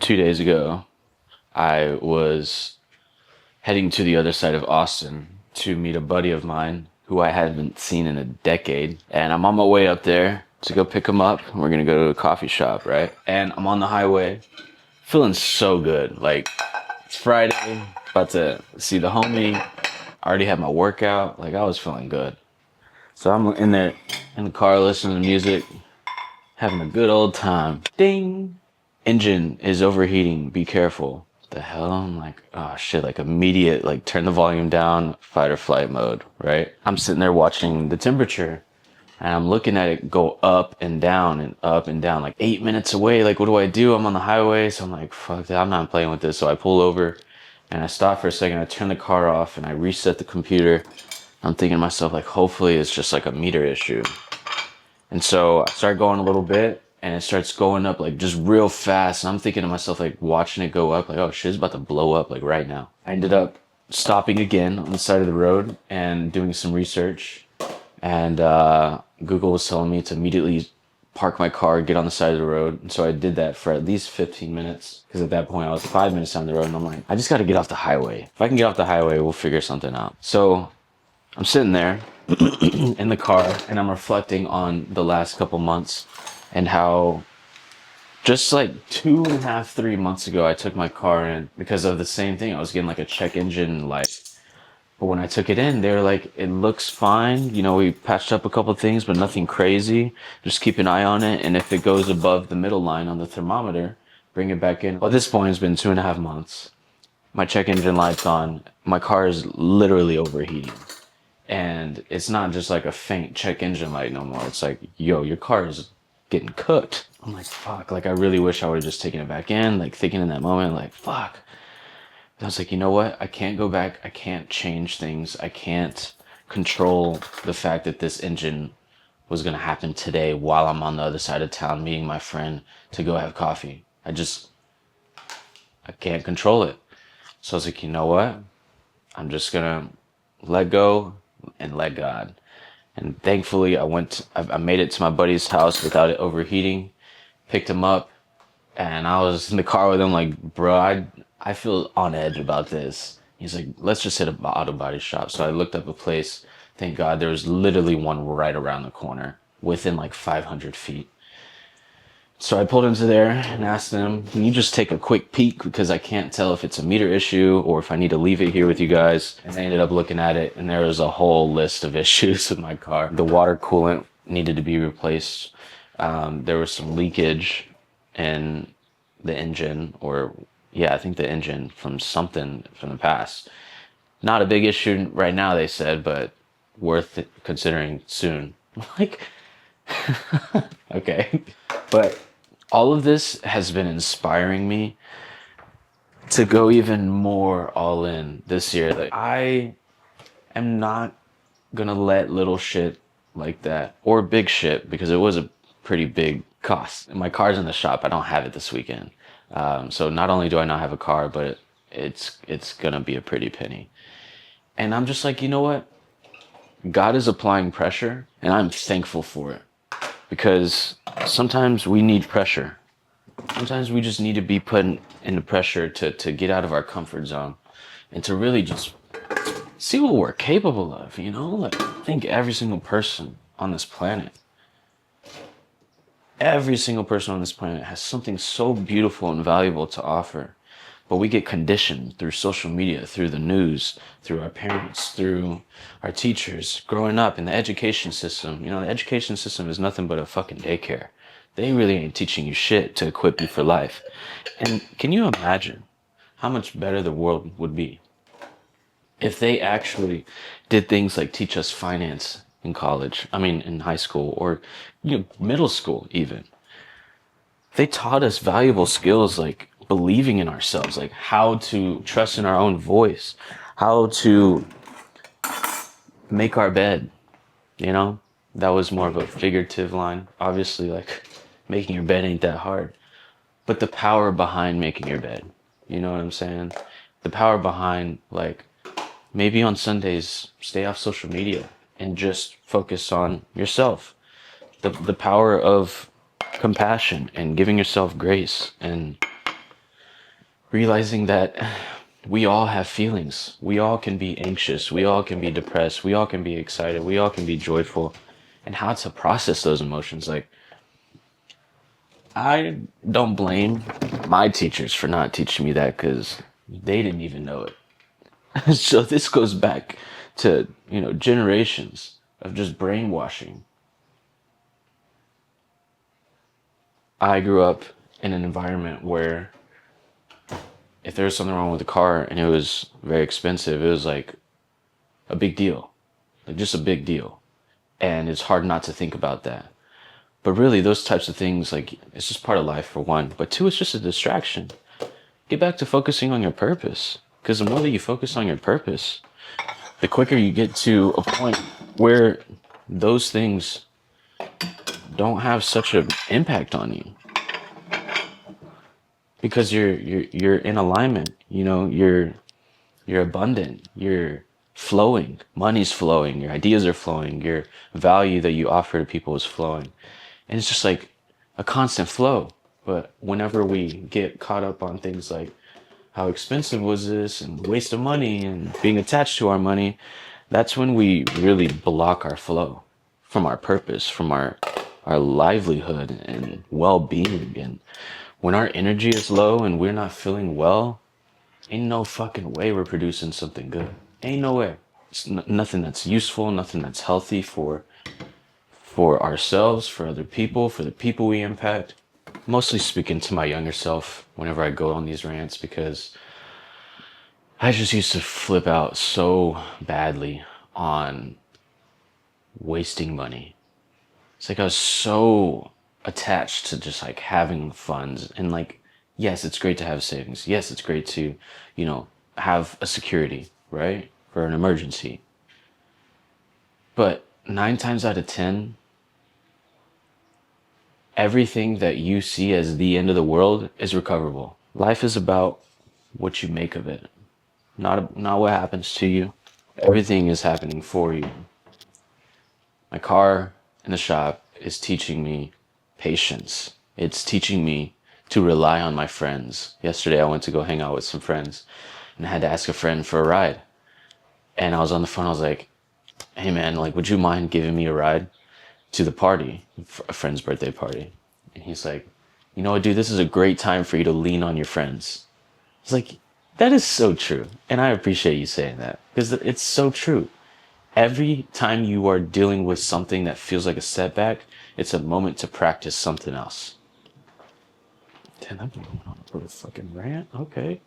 2 days ago, I was heading to the other side of Austin to meet a buddy of mine who I haven't seen in a decade. And I'm on my way up there to go pick him up. We're gonna go to a coffee shop, right? And I'm on the highway, feeling so good. Like, it's Friday, about to see the homie. I already had my workout. Like, I was feeling good. So I'm in there in the car listening to music, having a good old time. Ding! Engine is overheating. Be careful. The hell? I'm like, oh shit, like immediate, like turn the volume down, fight or flight mode, right? I'm sitting there watching the temperature and I'm looking at it go up and down and up and down, like 8 minutes away. Like, what do? I'm on the highway. So I'm like, fuck that. I'm not playing with this. So I pull over and I stop for a second. I turn the car off and I reset the computer. I'm thinking to myself, like, hopefully it's just like a meter issue. And so I start going a little bit and it starts going up like just real fast. And I'm thinking to myself, like watching it go up, like, oh shit, it's about to blow up like right now. I ended up stopping again on the side of the road and doing some research. And Google was telling me to immediately park my car, get on the side of the road. And so I did that for at least 15 minutes. Because at that point I was 5 minutes down the road and I'm like, I just got to get off the highway. If I can get off the highway, we'll figure something out. So I'm sitting there in the car and I'm reflecting on the last couple months and how just like 2.5, 3 months ago, I took my car in because of the same thing. I was getting like a check engine light. But when I took it in, they were like, it looks fine. You know, we patched up a couple things, but nothing crazy. Just keep an eye on it. And if it goes above the middle line on the thermometer, bring it back in. Well, at this point, it's been 2.5 months. My check engine light's on. My car is literally overheating. And it's not just like a faint check engine light no more. It's like, yo, your car is getting cooked. I'm like, fuck. Like, I really wish I would have just taken it back in. Like, thinking in that moment, like, fuck. And I was like, you know what? I can't go back. I can't change things. I can't control the fact that this engine was going to happen today while I'm on the other side of town meeting my friend to go have coffee. I can't control it. So I was like, you know what? I'm just going to let go and let God. And thankfully, I made it to my buddy's house without it overheating, picked him up, and I was in the car with him like, bro, I feel on edge about this. He's like, let's just hit an auto body shop. So I looked up a place. Thank God there was literally one right around the corner within like 500 feet. So I pulled into there and asked them, can you just take a quick peek? Because I can't tell if it's a meter issue or if I need to leave it here with you guys. And they ended up looking at it and there was a whole list of issues with my car. The water coolant needed to be replaced. There was some leakage in the engine, I think the engine from something from the past. Not a big issue right now, they said, but worth considering soon. Like, okay. But all of this has been inspiring me to go even more all in this year. Like, I am not gonna let little shit like that or big shit, because it was a pretty big cost. My car's in the shop. I don't have it this weekend. So not only do I not have a car, but it's gonna be a pretty penny. And I'm just like, you know what? God is applying pressure and I'm thankful for it. Because sometimes we need pressure. Sometimes we just need to be put in the pressure to get out of our comfort zone and to really just see what we're capable of, you know? Like, I think every single person on this planet has something so beautiful and valuable to offer. But we get conditioned through social media, through the news, through our parents, through our teachers, growing up in the education system. You know, the education system is nothing but a fucking daycare. They really ain't teaching you shit to equip you for life. And can you imagine how much better the world would be if they actually did things like teach us finance in college, in high school, or middle school even. They taught us valuable skills like believing in ourselves, like how to trust in our own voice, how to make our bed, you know? That was more of a figurative line. Obviously, like, making your bed ain't that hard. But the power behind making your bed, you know what I'm saying? The power behind, like, maybe on Sundays, stay off social media and just focus on yourself. The power of compassion and giving yourself grace and realizing that we all have feelings. We all can be anxious. We all can be depressed. We all can be excited. We all can be joyful. And how to process those emotions. Like, I don't blame my teachers for not teaching me that because they didn't even know it. So this goes back to, generations of just brainwashing. I grew up in an environment where if there was something wrong with the car and it was very expensive, it was like a big deal, like just a big deal. And it's hard not to think about that. But really, those types of things, like, it's just part of life for one. But two, it's just a distraction. Get back to focusing on your purpose. Because the more that you focus on your purpose, the quicker you get to a point where those things don't have such an impact on you. Because you're in alignment, you're abundant, you're flowing, money's flowing, your ideas are flowing, your value that you offer to people is flowing. And it's just like a constant flow. But whenever we get caught up on things like how expensive was this and waste of money and being attached to our money, that's when we really block our flow from our purpose, from our livelihood and well-being. And when our energy is low and we're not feeling well, ain't no fucking way we're producing something good. Ain't no way. It's nothing that's useful, nothing that's healthy for ourselves, for other people, for the people we impact. Mostly speaking to my younger self whenever I go on these rants because I just used to flip out so badly on wasting money. It's like I was so attached to just like having funds and like, yes, it's great to have savings. Yes, it's great to, have a security, right? For an emergency. But 9 times out of 10, everything that you see as the end of the world is recoverable. Life is about what you make of it, not what happens to you. Everything is happening for you. My car in the shop is teaching me patience. It's teaching me to rely on my friends. Yesterday I went to go hang out with some friends and I had to ask a friend for a ride. And I was on the phone, I was like, hey man, like, would you mind giving me a ride to the party, a friend's birthday party? And he's like, you know what, dude, this is a great time for you to lean on your friends. It's like, that is so true. And I appreciate you saying that because it's so true. Every time you are dealing with something that feels like a setback, it's a moment to practice something else. Damn, I've been going on a little fucking rant. Okay.